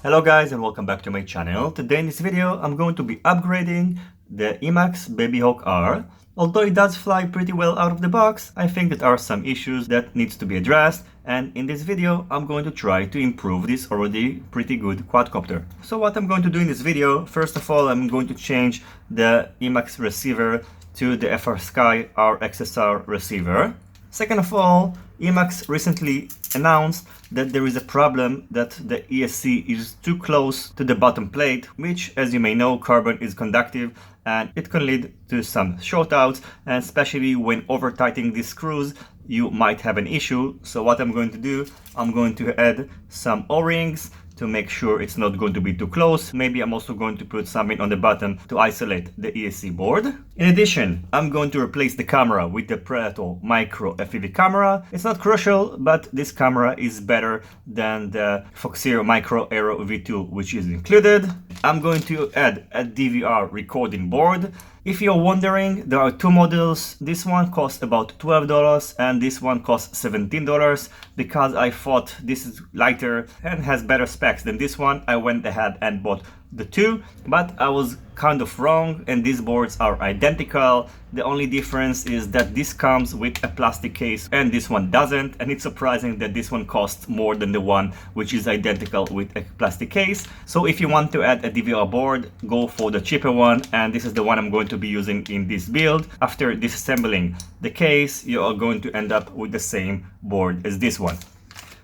Hello guys and welcome back to my channel. Today in this video I'm going to be upgrading the Emax BabyHawk-R. Although it does fly pretty well out of the box, I think there are some issues that needs to be addressed, and in this video I'm going to try to improve this already pretty good quadcopter. So what I'm going to do in this video, first of all I'm going to change the Emax receiver to the Frsky R XSR receiver. Second of all, Emax recently announced that there is a problem that the ESC is too close to the bottom plate, which, as you may know, carbon is conductive and it can lead to some shortouts, and especially when over tightening these screws you might have an issue. So what I'm going to do, I'm going to add some O-rings to make sure it's not going to be too close. Maybe I'm also going to put something on the bottom to isolate the ESC board. In addition, I'm going to replace the camera with the Predator micro FPV camera. It's not crucial, but this camera is better than the Foxeer Micro Aero V2, which is included. I'm going to add a DVR recording board. If you're wondering, there are two models. This one costs about $12 and this one costs $17. Because I thought this is lighter and has better specs than this one, I went ahead and bought the two, but I was kind of wrong and these boards are identical. The only difference is that this comes with a plastic case and this one doesn't, and it's surprising that this one costs more than the one which is identical with a plastic case. So if you want to add a DVR board, go for the cheaper one, and this is the one I'm going to be using in this build. After disassembling the case, you are going to end up with the same board as this one.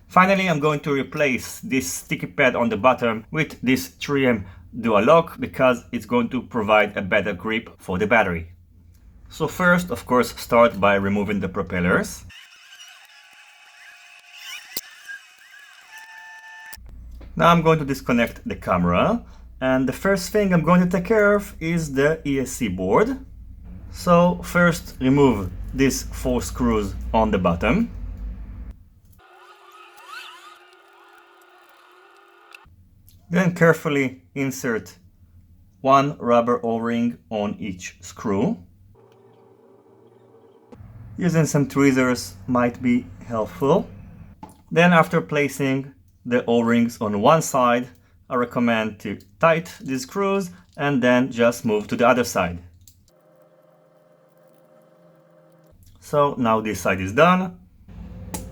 Finally, I'm going to replace this sticky pad on the bottom with this 3M Dual Lock because it's going to provide a better grip for the battery. So first, of course, start by removing the propellers. Now I'm going to disconnect the camera, and the first thing I'm going to take care of is the ESC board. So first remove these 4 screws on the bottom. Then carefully insert one rubber O-ring on each screw. Using some tweezers might be helpful. Then after placing the O-rings on one side, I recommend to tighten these screws and then just move to the other side. So now this side is done.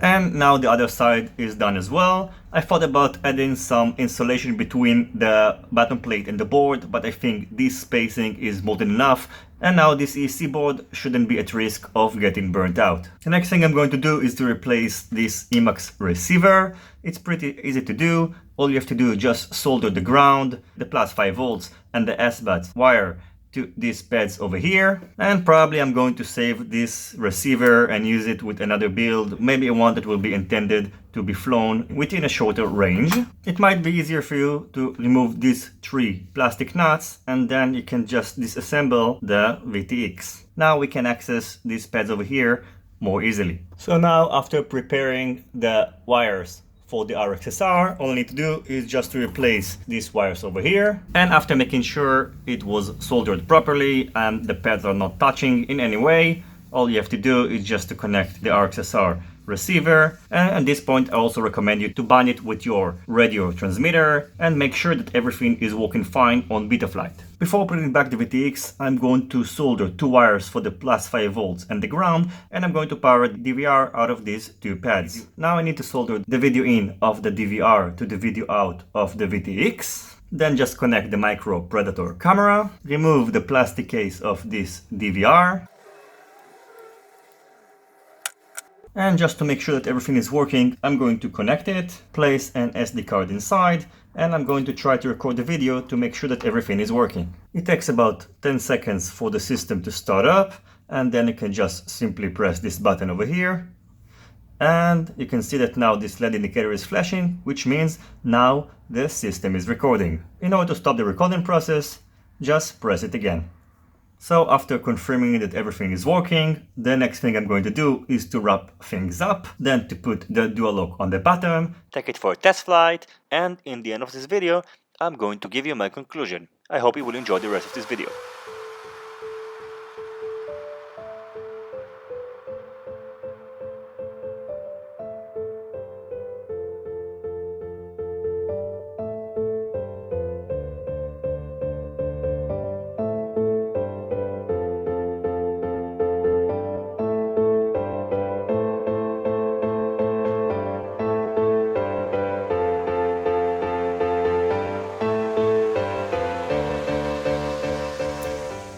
And now the other side is done as well. I thought about adding some insulation between the bottom plate and the board, but I think this spacing is more than enough. And now this ESC board shouldn't be at risk of getting burnt out. The next thing I'm going to do is to replace this Emax receiver. It's pretty easy to do. All you have to do is just solder the ground, the plus 5 volts and the S-Buds wire to these pads over here, and probably I'm going to save this receiver and use it with another build, maybe one that will be intended to be flown within a shorter range. It might be easier for you to remove these 3 plastic nuts and then you can just disassemble the VTX. Now we can access these pads over here more easily. So now after preparing the wires for the RXSR, all I need to do is just to replace these wires over here, and after making sure it was soldered properly and the pads are not touching in any way, all you have to do is just to connect the RXSR receiver. And at this point I also recommend you to bind it with your radio transmitter and make sure that everything is working fine on Betaflight. Before putting back the VTX, I'm going to solder 2 wires for the plus 5 volts and the ground, and I'm going to power the DVR out of these 2 pads. Now I need to solder the video in of the DVR to the video out of the VTX. Then just connect the micro Predator camera, remove the plastic case of this DVR. And just to make sure that everything is working, I'm going to connect it, place an SD card inside, and I'm going to try to record the video to make sure that everything is working. It takes about 10 seconds for the system to start up, and then you can just simply press this button over here. And you can see that now this LED indicator is flashing, which means now the system is recording. In order to stop the recording process, just press it again. So after confirming that everything is working, the next thing I'm going to do is to wrap things up, then to put the dual lock on the bottom, take it for a test flight, and in the end of this video, I'm going to give you my conclusion. I hope you will enjoy the rest of this video.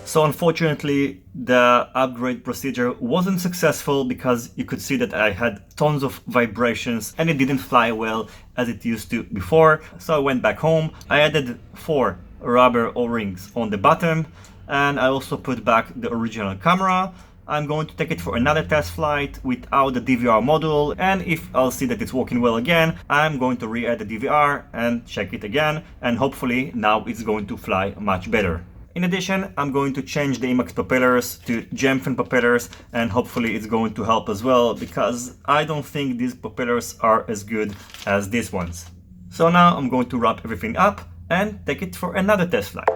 So unfortunately, the upgrade procedure wasn't successful because you could see that I had tons of vibrations and it didn't fly well as it used to before. So I went back home. I added 4 rubber O-rings on the bottom, and I also put back the original camera. I'm going to take it for another test flight without the DVR module, and if I'll see that it's working well again, I'm going to re-add the DVR and check it again, and hopefully now it's going to fly much better. In addition, I'm going to change the Emax propellers to jam fan propellers, and hopefully it's going to help as well, because I don't think these propellers are as good as these ones. So now I'm going to wrap everything up and take it for another test flight.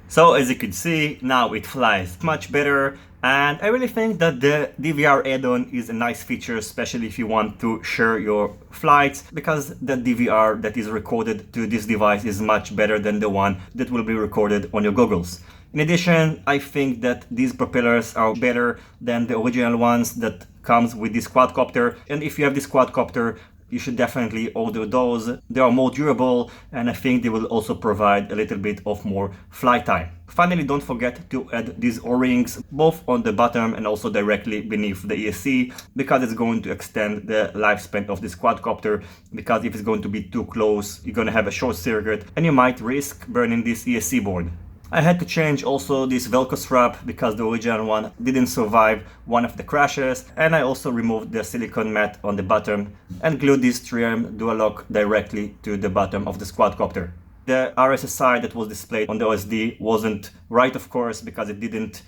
So as you can see, now it flies much better, and I really think that the DVR add-on is a nice feature, especially if you want to share your flights, because the DVR that is recorded to this device is much better than the one that will be recorded on your goggles. In addition, I think that these propellers are better than the original ones that comes with this quadcopter, and if you have this quadcopter, you should definitely order those. They are more durable, and I think they will also provide a little bit of more flight time. Finally, don't forget to add these O-rings both on the bottom and also directly beneath the ESC, because it's going to extend the lifespan of this quadcopter, because if it's going to be too close, you're going to have a short circuit and you might risk burning this ESC board. I had to change also this Velcro strap because the original one didn't survive one of the crashes, and I also removed the silicone mat on the bottom and glued this trim dual lock directly to the bottom of the quadcopter. The RSSI that was displayed on the OSD wasn't right, of course, because it didn't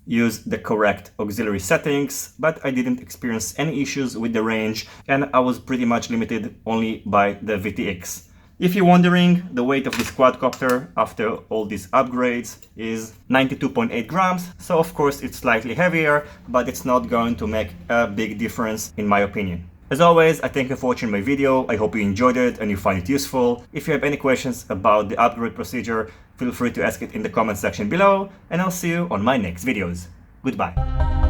use the correct auxiliary settings, but I didn't experience any issues with the range, and I was pretty much limited only by the VTX. If you're wondering, the weight of this quadcopter after all these upgrades is 92.8 grams, so of course it's slightly heavier, but it's not going to make a big difference in my opinion. As always, I thank you for watching my video. I hope you enjoyed it and you find it useful. If you have any questions about the upgrade procedure, feel free to ask it in the comment section below, and I'll see you on my next videos. Goodbye.